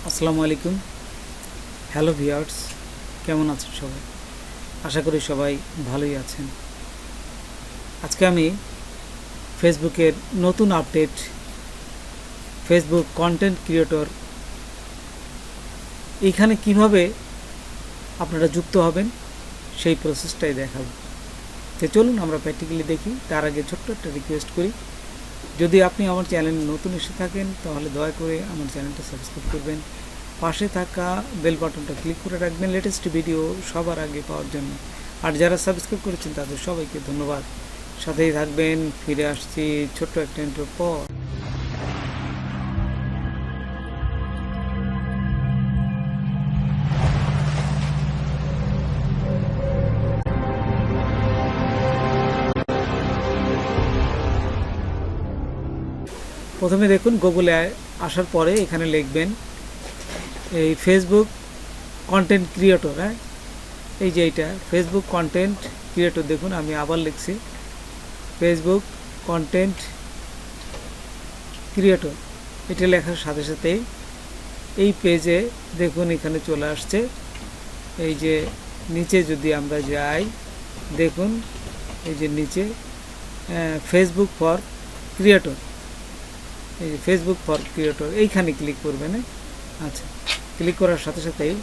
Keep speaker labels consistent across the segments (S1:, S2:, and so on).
S1: আসসালামু আলাইকুম। Hello viewers, কেমন আছেন সবাই? আশা করি সবাই ভালোই আছেন। আজকে আমি ফেসবুকের নতুন আপডেট, ফেসবুক কন্টেন্ট ক্রিয়েটর, এইখানে কিভাবে আপনারা যুক্ত হবেন সেই প্রসেসটাই দেখাবো। তো চলুন আমরা প্র্যাকটিক্যালি দেখি। তার আগে ছোট্ট একটা রিকোয়েস্ট করি, যদি আপনি আমার চ্যানেলে নতুন এসে থাকেন তাহলে দয়া করে আমার চ্যানেলটা সাবস্ক্রাইব করবেন, পাশে থাকা বেল বাটনটা ক্লিক করে রাখবেন লেটেস্ট ভিডিও সবার আগে পাওয়ার জন্য। আর যারা সাবস্ক্রাইব করেছেন তাদের সবাইকে ধন্যবাদ। সাথেই থাকবেন। ফিরে আসছি ছোট্ট একটা ইন্ট্রোর পর। প্রথমে দেখুন, গুগলে আসার পরে এখানে লিখবেন এই ফেসবুক কন্টেন্ট ক্রিয়েটর। হ্যাঁ, এই যে এইটা ফেসবুক কন্টেন্ট ক্রিয়েটর। দেখুন আমি আবার লিখছি ফেসবুক কন্টেন্ট ক্রিয়েটর। এটা লেখার সাথে সাথেই এই পেজে দেখুন এখানে চলে আসছে। এই যে নিচে যদি আমরা যাই, দেখুন এই যে নিচে ফেসবুক ফর ক্রিয়েটর, এই যে ফেসবুক ফর ক্রিয়েটর এইখানে ক্লিক করবেন। আচ্ছা, ক্লিক করার সাথে সাথেই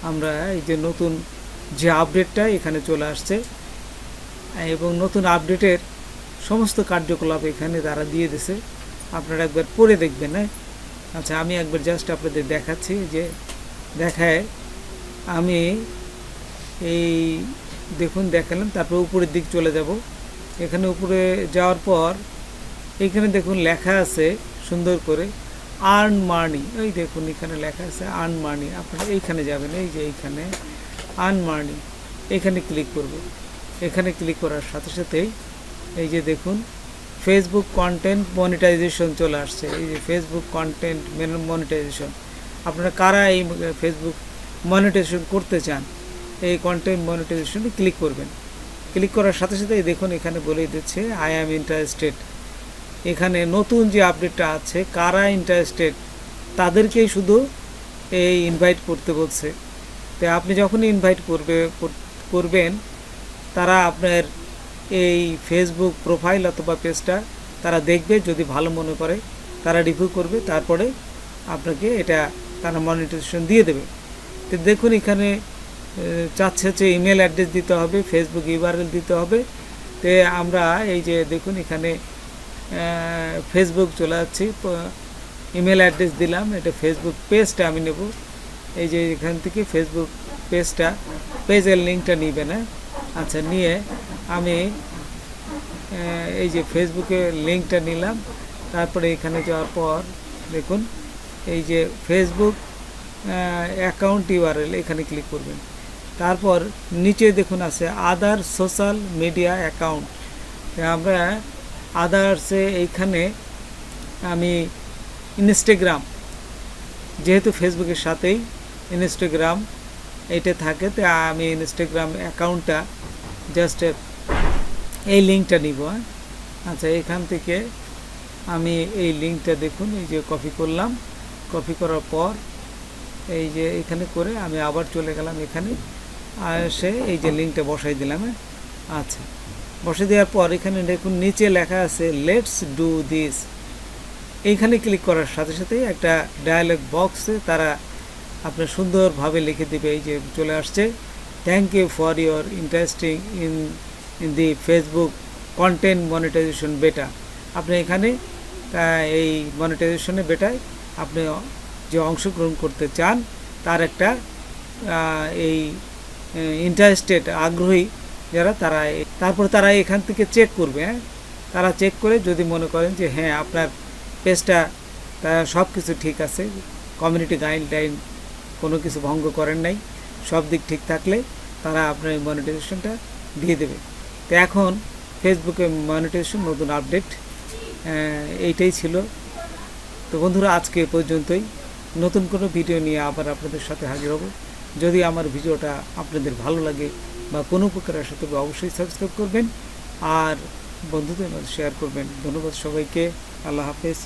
S1: আমরা এই যে নতুন যে আপডেটটা এখানে চলে আসছে এবং নতুন আপডেটের সমস্ত কার্যকলাপ এখানে তারা দিয়ে দিছে। আপনারা একবার পড়ে দেখবেন। আচ্ছা, আমি একবার জাস্ট আপনাদের দেখাচ্ছি। যে দেখায় আমি এই দেখুন দেখালাম, তারপর উপরের দিক চলে যাব। এখানে উপরে যাওয়ার পর এখানে দেখুন লেখা আছে সুন্দর করে আর্ন মানি। এই দেখুন এখানে লেখা আছে আর্ন মানি। আপনারা এইখানে যাবেন, এই যে এইখানে আর্ন মানি, এখানে ক্লিক করব। এখানে ক্লিক করার সাথে সাথেই এই যে দেখুন ফেসবুক কন্টেন্ট মনিটাইজেশন চলে আসছে। এই যে ফেসবুক কন্টেন্ট মনিটাইজেশন, আপনারা কারা এই ফেসবুক মনিটাইজেশন করতে চান এই কন্টেন্ট মনিটাইজেশনে ক্লিক করবেন। ক্লিক করার সাথে সাথেই দেখুন এখানে বলে দিচ্ছে আই অ্যাম ইন্টারেস্টেড। এখানে নতুন যে আপডেটটা আছে কারা ইন্টারেস্টেড তাদেরকেই শুধু এই ইনভাইট করতে বলছে। তো আপনি যখনই ইনভাইট করবেন তারা আপনার এই ফেসবুক প্রোফাইল অথবা পেজটা তারা দেখবে, যদি ভালো মনে করে তারা রিভিউ করবে, তারপরে আপনাকে এটা তারা মনিটাইজেশন দিয়ে দেবে। তো দেখুন এখানে চাচ্ছে হচ্ছে ইমেল অ্যাড্রেস দিতে হবে, ফেসবুক ইউআরএল দিতে হবে। তো আমরা এই যে দেখুন এখানে ফেসবুক চলে যাচ্ছি, ইমেল অ্যাড্রেস দিলাম। এটা ফেসবুক পেজটা আমি নেব। এই যে এখান থেকে ফেসবুক পেজের লিঙ্কটা নিবে না। আচ্ছা, নিয়ে আমি এই যে ফেসবুকের লিঙ্কটা নিলাম। তারপরে এখানে যাওয়ার পর দেখুন এই যে ফেসবুক অ্যাকাউন্ট ইউআরএল, এখানে ক্লিক করবেন। তারপর নিচে দেখুন আছে আদার সোশ্যাল মিডিয়া অ্যাকাউন্ট। আমরা আদার্সে এইখানে আমি ইনস্টাগ্রাম, যেহেতু ফেসবুকের সাথেই ইনস্টাগ্রাম এটা থাকে, তো আমি ইনস্টাগ্রাম অ্যাকাউন্টটা জাস্ট এই লিঙ্কটা নিব। আচ্ছা, এখান থেকে আমি এই লিঙ্কটা দেখুন এই যে কপি করলাম। কপি করার পর এই যে এখানে করে আমি আবার চলে গেলাম এখানে, আর এসে এই যে লিঙ্কটা বসাই দিলাম। আচ্ছা, বসে দেওয়ার পর এখানে দেখুন নিচে লেখা আছে লেটস ডু দিস। এইখানে ক্লিক করার সাথে সাথেই একটা ডায়ালগ বক্সে তারা আপনার সুন্দরভাবে লিখে দেবে। এই যে চলে আসছে thank you for your interesting in the Facebook content monetization beta. আপনি এখানে এই মনিটাইজেশনে বেটায় আপনি যে অংশগ্রহণ করতে চান তার একটা এই ইন্টারেস্টেড আগ্রহী যারা তারা, তারপর তারা এখান থেকে চেক করবে। তারা চেক করে যদি মনে করেন যে হ্যাঁ আপনার পেজটা সব কিছু ঠিক আছে, কমিউনিটি গাইডলাইন কোনো কিছু ভঙ্গ করেন নাই, সব দিক ঠিক থাকলে তারা আপনার মনিটাইজেশনটা দিয়ে দেবে। তো এখন ফেসবুকে মনিটাইজেশন নতুন আপডেট এইটাই ছিল। তো বন্ধুরা, আজকে পর্যন্তই। নতুন কোনো ভিডিও নিয়ে আবার আপনাদের সাথে হাজির হব। যদি আমার ভিডিওটা আপনাদের ভালো লাগে বা কোনো উপকার আসে তবে অবশ্যই সাবস্ক্রাইব করবেন আর বন্ধুদের মধ্যে শেয়ার করবেন। ধন্যবাদ সবাইকে। আল্লাহ হাফেজ।